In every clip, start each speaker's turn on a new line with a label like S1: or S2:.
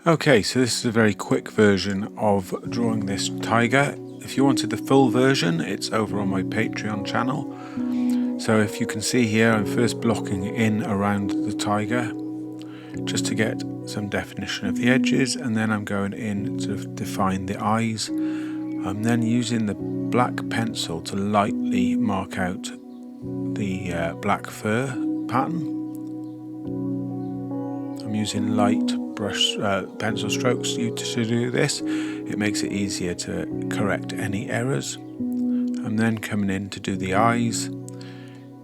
S1: Okay, so this is a very quick version of drawing this tiger. If you wanted the full version, it's over on my Patreon channel. So if you can see here, I'm first blocking in around the tiger just to get some definition of the edges, and then I'm going in to define the eyes. I'm then using the black pencil to lightly mark out the black fur pattern. I'm using light brush pencil strokes to do this. It makes it easier to correct any errors. I'm then coming in to do the eyes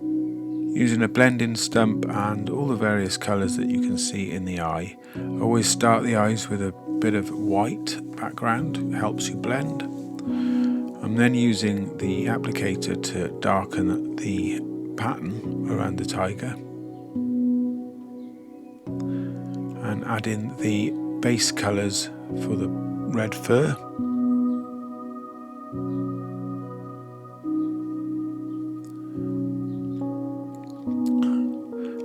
S1: using a blending stump and all the various colours that you can see in the eye. Always start the eyes with a bit of white background, it helps you blend. I'm then using the applicator to darken the pattern around the tiger and add in the base colours for the red fur.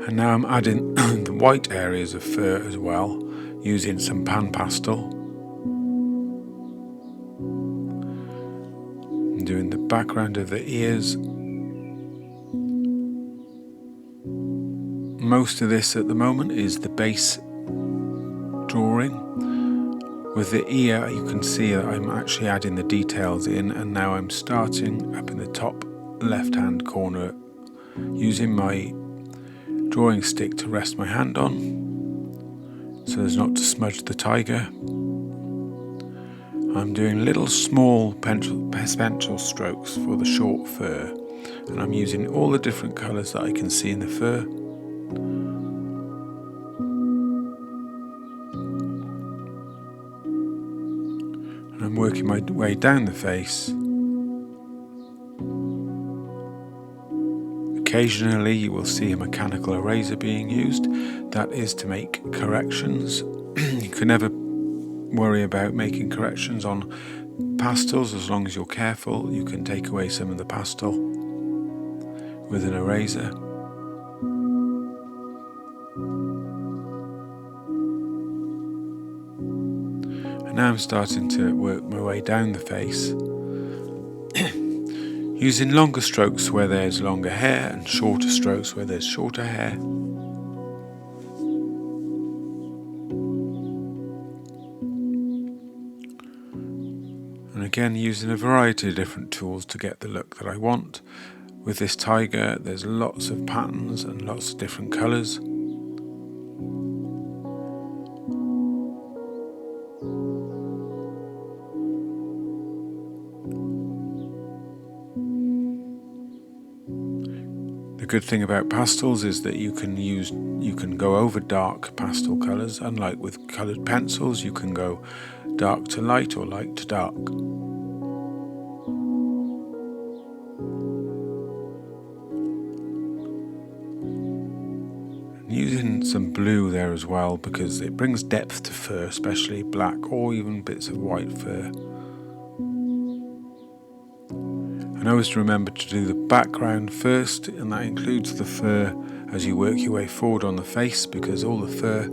S1: And now I'm adding the white areas of fur as well, using some pan pastel. I'm doing the background of the ears. Most of this at the moment is the base drawing. With the ear, you can see that I'm actually adding the details in, and now I'm starting up in the top left-hand corner using my drawing stick to rest my hand on so as not to smudge the tiger. I'm doing little small pencil strokes for the short fur, and I'm using all the different colours that I can see in the fur. And I'm working my way down the face. Occasionally you will see a mechanical eraser being used. That is to make corrections. You can never worry about making corrections on pastels as long as you're careful. You can take away some of the pastel with an eraser. And now I'm starting to work my way down the face. Using longer strokes where there's longer hair and shorter strokes where there's shorter hair. And again, using a variety of different tools to get the look that I want. With this tiger, there's lots of patterns and lots of different colours. The good thing about pastels is that you can go over dark pastel colours. Unlike with coloured pencils, you can go dark to light or light to dark. And using some blue there as well, because it brings depth to fur, especially black or even bits of white fur. And always remember to do the background first, and that includes the fur as you work your way forward on the face, because all the fur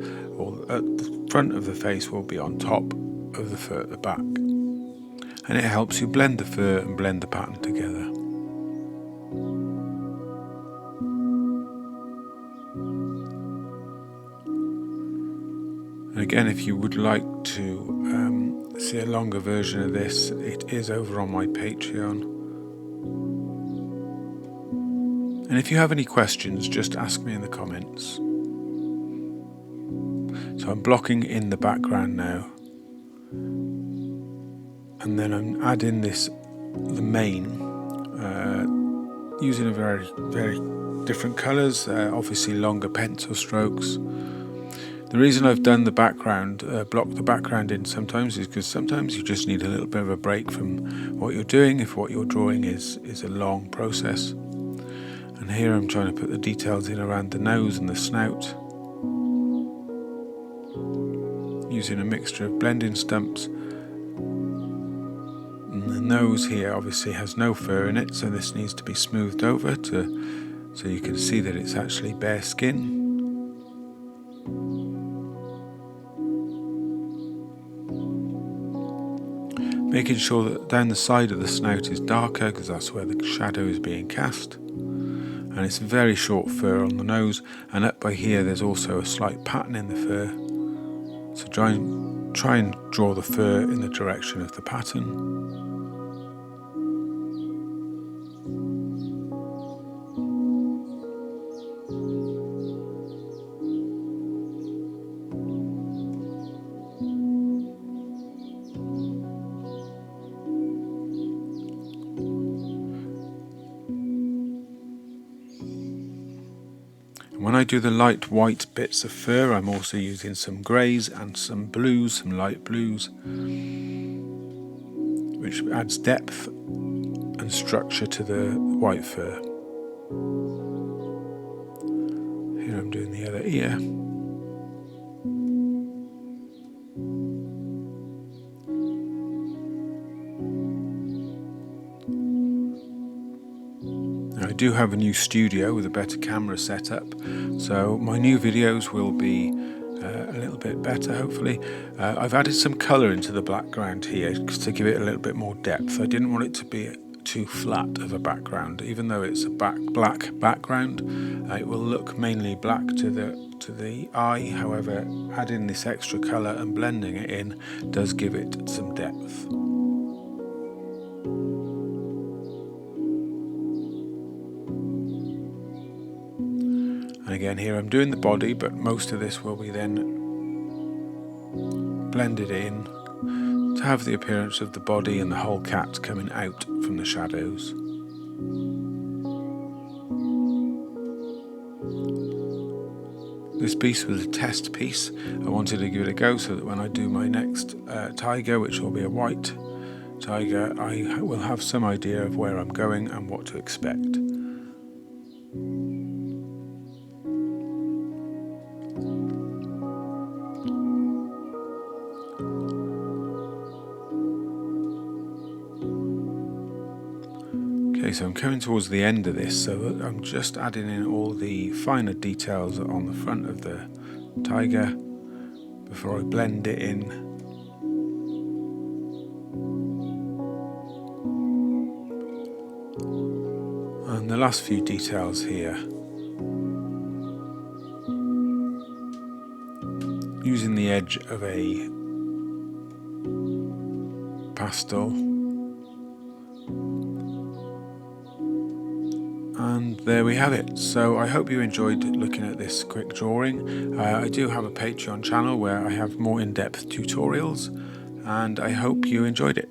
S1: at the front of the face will be on top of the fur at the back. And it helps you blend the fur and blend the pattern together. And again, if you would like to see a longer version of this, it is over on my Patreon. And if you have any questions, just ask me in the comments. So I'm blocking in the background now. And then I'm adding the mane, using a very, very different colours, obviously longer pencil strokes. The reason I've done the background, blocked the background in sometimes, is because sometimes you just need a little bit of a break from what you're doing if what you're drawing is a long process. And here I'm trying to put the details in around the nose and the snout, using a mixture of blending stumps. And the nose here obviously has no fur in it, so this needs to be smoothed over so you can see that it's actually bare skin. making sure that down the side of the snout is darker because that's where the shadow is being cast. And it's very short fur on the nose, and up by here there's also a slight pattern in the fur. So try and draw the fur in the direction of the pattern. When I do the light white bits of fur, I'm also using some greys and some blues, some light blues, which adds depth and structure to the white fur. Here I'm doing the other ear. I do have a new studio with a better camera setup, so my new videos will be a little bit better, hopefully. I've added some colour into the background here to give it a little bit more depth. I didn't want it to be too flat of a background, even though it's a black background. It will look mainly black to the eye. However, adding this extra colour and blending it in does give it some depth. And again, here I'm doing the body, but most of this will be then blended in to have the appearance of the body and the whole cat coming out from the shadows. This piece was a test piece. I wanted to give it a go so that when I do my next tiger, which will be a white tiger, I will have some idea of where I'm going and what to expect. Okay, so I'm coming towards the end of this, so I'm just adding in all the finer details on the front of the tiger before I blend it in. And the last few details here. Using the edge of a pastel. And there we have it. So I hope you enjoyed looking at this quick drawing. I do have a Patreon channel where I have more in-depth tutorials, and I hope you enjoyed it.